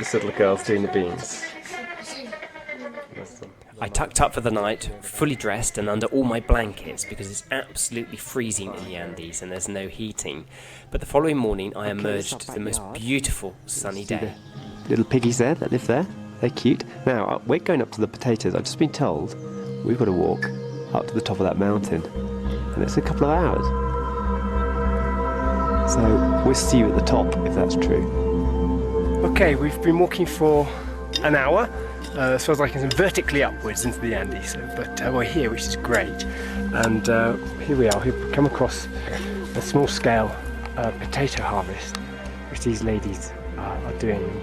This little girl's doing the beans. I tucked up for the night, fully dressed and under all my blankets because it's absolutely freezing in the Andes and there's no heating. But the following morning I emerged to the most beautiful sunny day. Little piggies there that live there. They're cute. Now, we're going up to the potatoes. I've just been told we've got to walk up to the top of that mountain. And it's a couple of hours. So we'll see you at the top if that's true. Okay, we've been walking for an hour. As far as I can see, vertically upwards into the Andes. But we're here, which is great. And here we are. We've come across a small-scale potato harvest, which these ladies are doing.